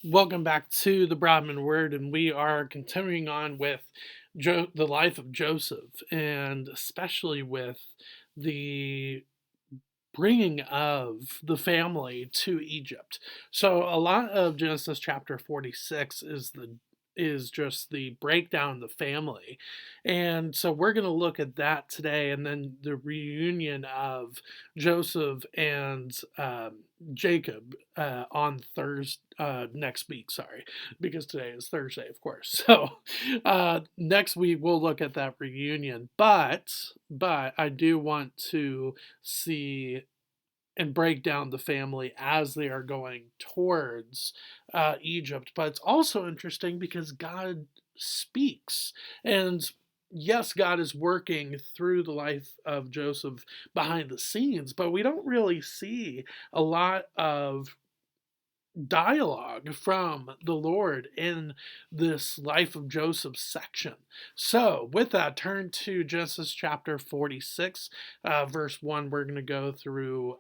Welcome back to the Broadman Word, and we are continuing on with the life of Joseph, and especially with the bringing of the family to Egypt. So a lot of Genesis chapter 46 is just the breakdown of the family. And so we're going to look at that today, and then the reunion of Joseph and Jacob on Thursday next week. Sorry, because today is Thursday, of course. So next week we'll look at that reunion. But I do want to see and break down the family as they are going towards Egypt. But it's also interesting because God speaks. And yes, God is working through the life of Joseph behind the scenes, but we don't really see a lot of dialogue from the Lord in this life of Joseph section. So, with that, turn to Genesis chapter 46, verse 1. We're going to go through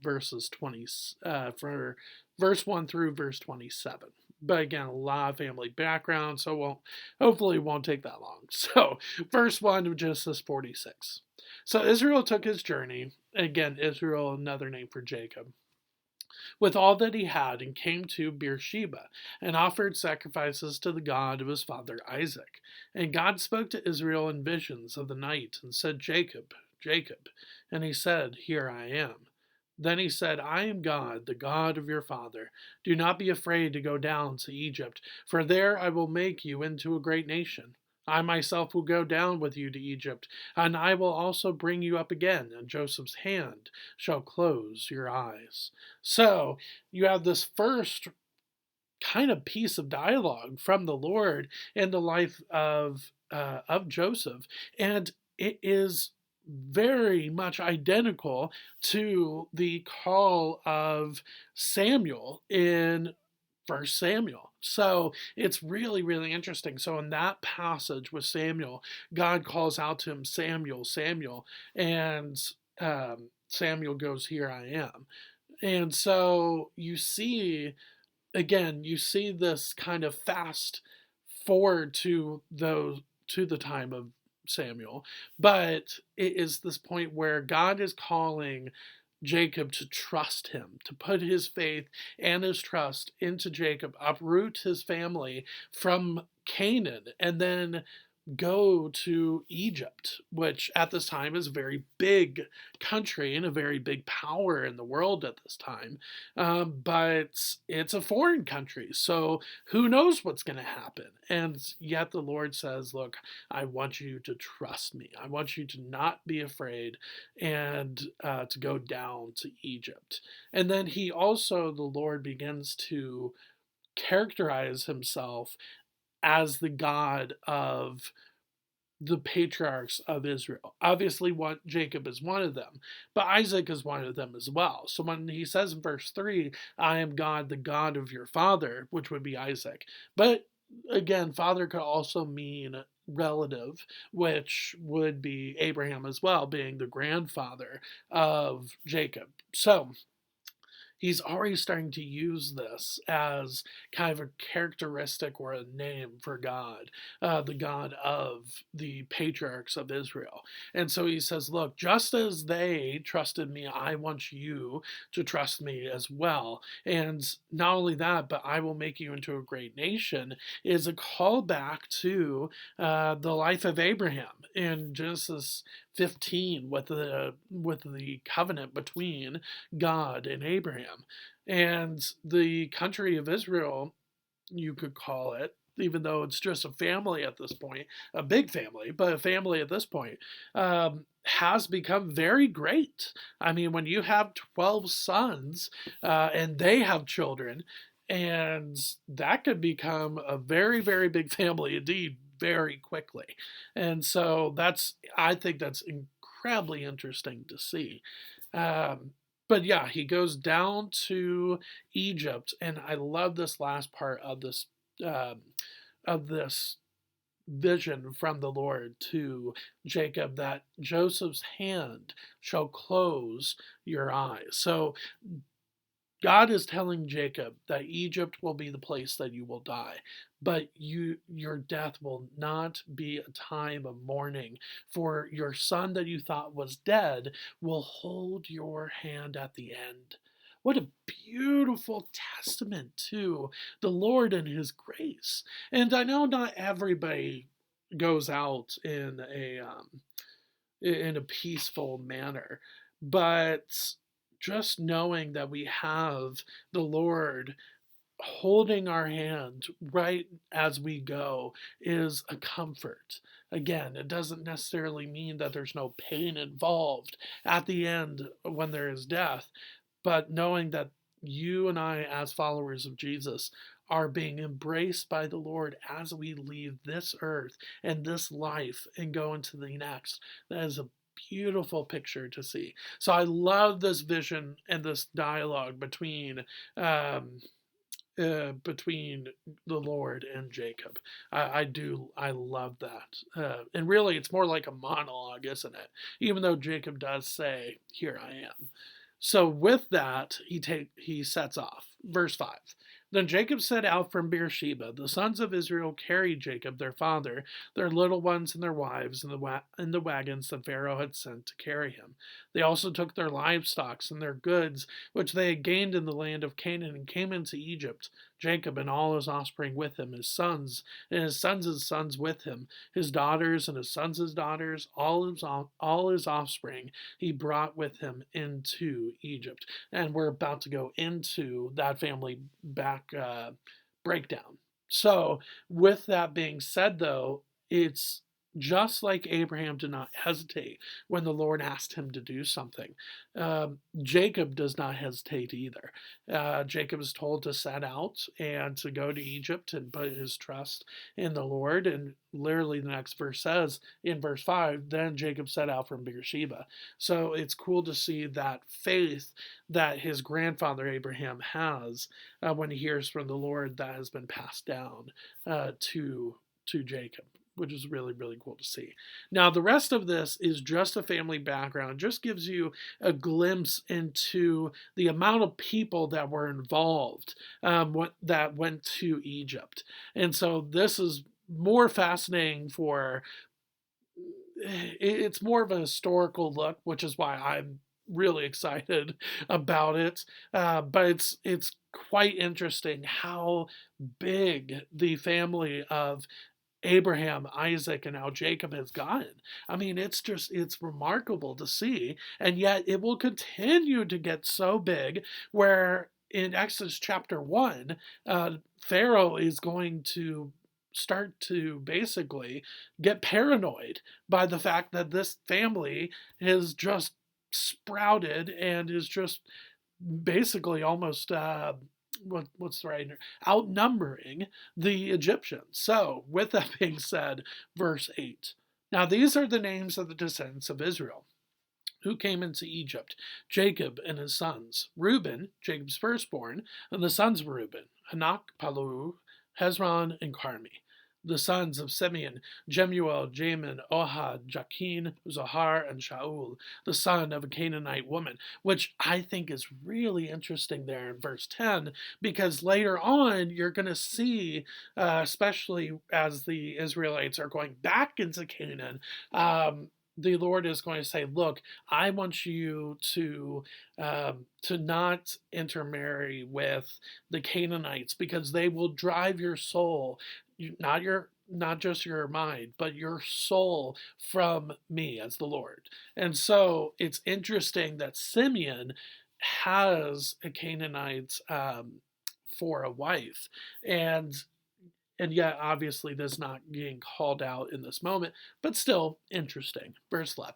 verses 20, for verse 1 through verse 27. But again, a lot of family background, so hopefully it won't take that long. So, verse 1 of Genesis 46. So Israel took his journey. Again, Israel, another name for Jacob, with all that he had, and came to Beersheba, and offered sacrifices to the God of his father Isaac. And God spoke to Israel in visions of the night, and said, Jacob, Jacob. And he said, Here I am. Then he said, I am God, the God of your father. Do not be afraid to go down to Egypt, for there I will make you into a great nation. I myself will go down with you to Egypt, and I will also bring you up again, and Joseph's hand shall close your eyes. So you have this first kind of piece of dialogue from the Lord in the life of Joseph, and it is very much identical to the call of Samuel in First Samuel. So it's really, really interesting. So in that passage with Samuel, God calls out to him, Samuel, Samuel, and Samuel goes, Here I am. And so you see, again, you see this kind of fast forward to the time of Samuel, but it is this point where God is calling Jacob to trust him, to put his faith and his trust into Jacob, uproot his family from Canaan, and then go to Egypt, which at this time is a very big country and a very big power in the world at this time. But it's a foreign country, so who knows what's going to happen? And yet the Lord says, Look, I want you to trust me. I want you to not be afraid and to go down to Egypt. And then the Lord begins to characterize himself as the God of the patriarchs of Israel. Obviously, Jacob is one of them, but Isaac is one of them as well. So when he says in verse 3, I am God, the God of your father, which would be Isaac. But again, father could also mean relative, which would be Abraham as well, being the grandfather of Jacob. So he's already starting to use this as kind of a characteristic or a name for God, the God of the patriarchs of Israel. And so he says, Look, just as they trusted me, I want you to trust me as well. And not only that, but I will make you into a great nation is a callback to the life of Abraham in Genesis 15 with the covenant between God and Abraham. And the country of Israel, you could call it, even though it's just a family at this point, a big family, but a family at this point, has become very great. I mean, when you have 12 sons and they have children, and that could become a very, very big family indeed very quickly. And so I think that's incredibly interesting to see. Um, but yeah, he goes down to Egypt, and I love this last part um, of this vision from the Lord to Jacob that Joseph's hand shall close your eyes. So God is telling Jacob that Egypt will be the place that you will die, but your death will not be a time of mourning, for your son that you thought was dead will hold your hand at the end. What a beautiful testament to the Lord and his grace. And I know not everybody goes out in a peaceful manner. But just knowing that we have the Lord holding our hand right as we go is a comfort. Again, it doesn't necessarily mean that there's no pain involved at the end when there is death, but knowing that you and I, as followers of Jesus, are being embraced by the Lord as we leave this earth and this life and go into the next. That is a beautiful picture to see. So I love this vision and this dialogue um, between the Lord and Jacob. I love that. And really, it's more like a monologue, isn't it? Even though Jacob does say, "Here I am." So with that, he sets off. Verse 5. Then Jacob set out from Beersheba. The sons of Israel carried Jacob, their father, their little ones and their wives in the wagons that Pharaoh had sent to carry him. They also took their livestock and their goods, which they had gained in the land of Canaan, and came into Egypt. Jacob and all his offspring with him, his sons and his sons' sons with him, his daughters and his sons' daughters, all his offspring he brought with him into Egypt. And we're about to go into that family back breakdown. So, with that being said, though, it's just like Abraham did not hesitate when the Lord asked him to do something. Jacob does not hesitate either. Jacob is told to set out and to go to Egypt and put his trust in the Lord. And literally, the next verse says in verse 5, then Jacob set out from Beersheba. So it's cool to see that faith that his grandfather Abraham has when he hears from the Lord that has been passed down to Jacob, which is really, really cool to see. Now, the rest of this is just a family background, just gives you a glimpse into the amount of people that were involved that went to Egypt. And so this is more fascinating for it's more of a historical look, which is why I'm really excited about it. But it's quite interesting how big the family of Abraham, Isaac, and now Jacob has gotten. I mean, it's remarkable to see, and yet it will continue to get so big where in Exodus chapter 1, Pharaoh is going to start to basically get paranoid by the fact that this family has just sprouted and is just basically almost what's the right outnumbering the Egyptians. So, with that being said, verse 8. Now these are the names of the descendants of Israel who came into Egypt: Jacob and his sons, Reuben, Jacob's firstborn, and the sons of Reuben, Hanak, Palu, Hezron, and Carmi. The sons of Simeon, Jemuel, Jamin, Ohad, Jachin, Zohar, and Shaul, the son of a Canaanite woman, which I think is really interesting there in verse 10, because later on you're going to see, especially as the Israelites are going back into Canaan, the Lord is going to say, "Look, I want you to not intermarry with the Canaanites because they will drive your soul, not just your mind, but your soul from me as the Lord." And so it's interesting that Simeon has a Canaanite for a wife, and yet obviously this is not being called out in this moment, but still interesting. Verse 11.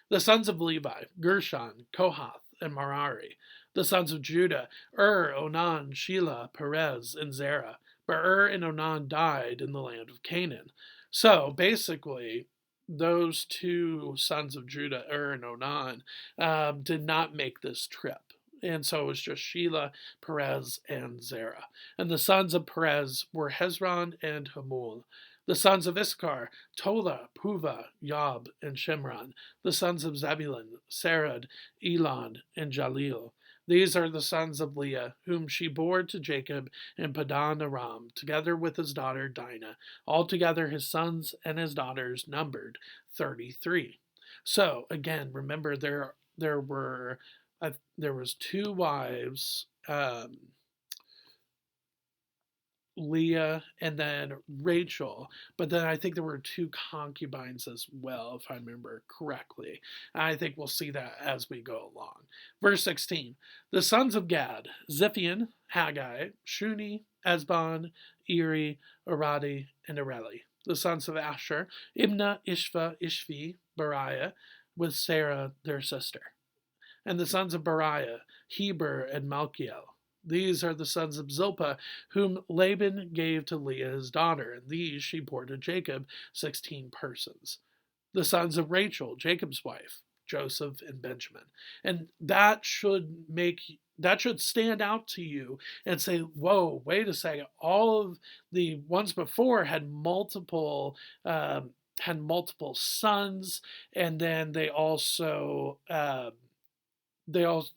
The sons of Levi, Gershon, Kohath, and Merari. The sons of Judah, Onan, Shelah, Perez, and Zerah. But and Onan died in the land of Canaan. So basically, those two sons of Judah, and Onan, did not make this trip. And so it was just Shelah, Perez, and Zerah. And the sons of Perez were Hezron and Hamul. The sons of Issachar, Tola, Puva, Yob, and Shimron. The sons of Zebulun, Sarad, Elon, and Jalil. These are the sons of Leah, whom she bore to Jacob in Padan Aram, together with his daughter Dinah. Altogether, his sons and his daughters numbered 33. So again, remember there was two wives, Leah and then Rachel, but then I think there were two concubines as well, if I remember correctly. And I think we'll see that as we go along. Verse 16, the sons of Gad, Ziphion, Haggai, Shuni, Esbon, Eri, Aradi, and Areli. The sons of Asher, Imnah, Ishva, Ishvi, Beriah, with Sarah their sister. And the sons of Beriah, Heber and Malchiel. These are the sons of Zilpah, whom Laban gave to Leah his daughter, and these she bore to Jacob, 16 persons. The sons of Rachel, Jacob's wife, Joseph and Benjamin. And that should stand out to you and say, whoa, wait a second. All of the ones before had multiple sons, and then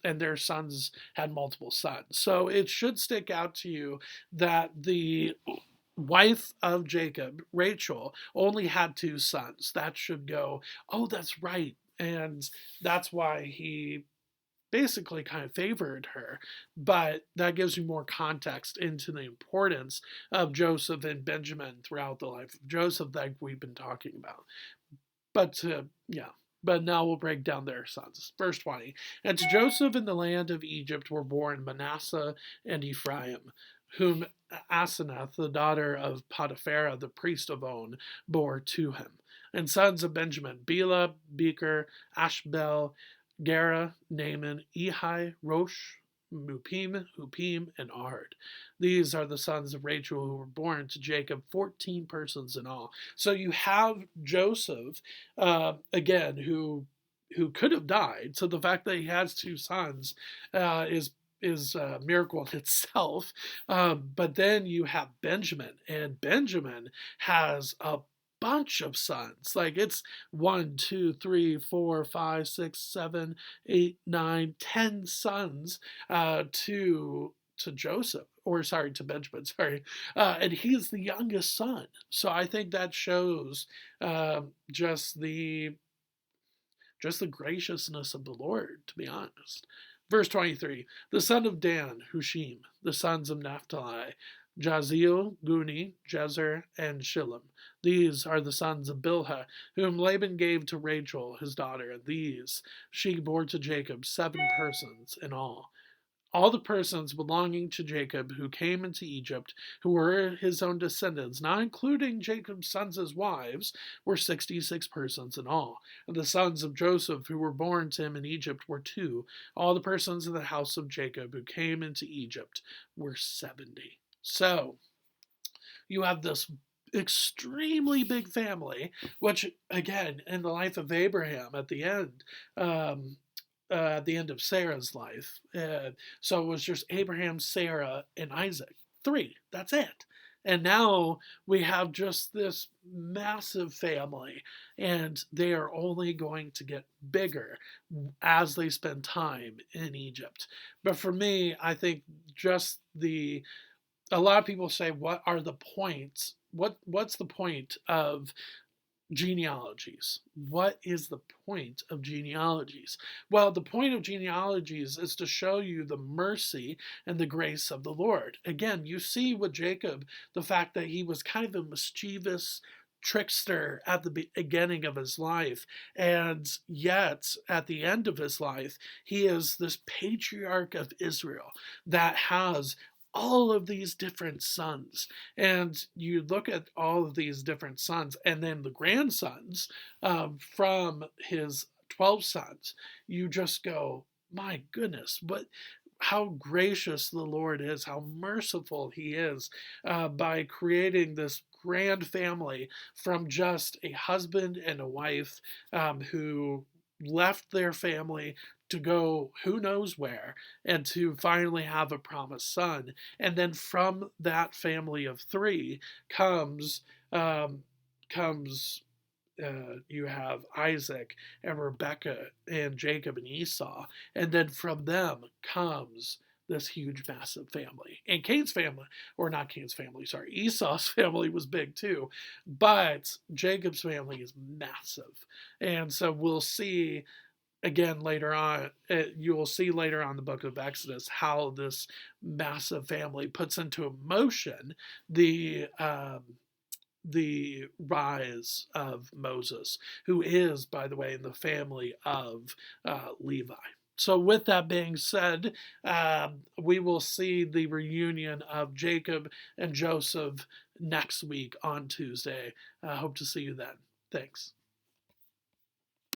and their sons had multiple sons. So it should stick out to you that the wife of Jacob, Rachel, only had two sons. That should go, oh, that's right. And that's why he basically kind of favored her. But that gives you more context into the importance of Joseph and Benjamin throughout the life of Joseph, like we've been talking about. But yeah, but now we'll break down their sons. Verse 20. And to Joseph in the land of Egypt were born Manasseh and Ephraim, whom Asenath, the daughter of Potipharah, the priest of On, bore to him. And sons of Benjamin, Bela, Becher, Ashbel, Gera, Naaman, Ehi, Rosh, Mupim, Hupim, and Ard. These are the sons of Rachel who were born to Jacob, 14 persons in all. So you have Joseph, again, who could have died. So the fact that he has two sons is a miracle in itself. But then you have Benjamin, and Benjamin has a bunch of sons. Like it's 1, 2, 3, 4, 5, 6, 7, 8, 9, 10 sons to Joseph, or sorry, to Benjamin, sorry, and he's the youngest son. So I think that shows just the graciousness of the Lord, to be honest. Verse 23, the son of Dan, Hushim, the sons of Naphtali, Jaziel, Guni, Jezer, and Shillem. These are the sons of Bilhah, whom Laban gave to Rachel, his daughter, and these she bore to Jacob, 7 persons in all. All the persons belonging to Jacob who came into Egypt, who were his own descendants, not including Jacob's sons as wives, were 66 persons in all. And the sons of Joseph who were born to him in Egypt were 2. All the persons of the house of Jacob who came into Egypt were 70. So you have this extremely big family, which, again, in the life of Abraham at the end of Sarah's life. So it was just Abraham, Sarah, and Isaac. 3. That's it. And now we have just this massive family, and they are only going to get bigger as they spend time in Egypt. But for me, I think just a lot of people say, what are the points? What's the point of genealogies? What is the point of genealogies? Well, the point of genealogies is to show you the mercy and the grace of the Lord. Again, you see with Jacob the fact that he was kind of a mischievous trickster at the beginning of his life, and yet at the end of his life, he is this patriarch of Israel that has all of these different sons. And you look at all of these different sons, and then the grandsons from his 12 sons, you just go, my goodness, how gracious the Lord is, how merciful he is by creating this grand family from just a husband and a wife who left their family to go who knows where, and to finally have a promised son. And then from that family of 3 comes you have Isaac and Rebekah and Jacob and Esau, and then from them comes this huge, massive family. And Cain's family, or not Cain's family, sorry, Esau's family was big too, but Jacob's family is massive. And so we'll see again later on, you will see later on in the book of Exodus how this massive family puts into motion the rise of Moses, who is, by the way, in the family of Levi. So, with that being said, we will see the reunion of Jacob and Joseph next week on Tuesday. I hope to see you then. Thanks.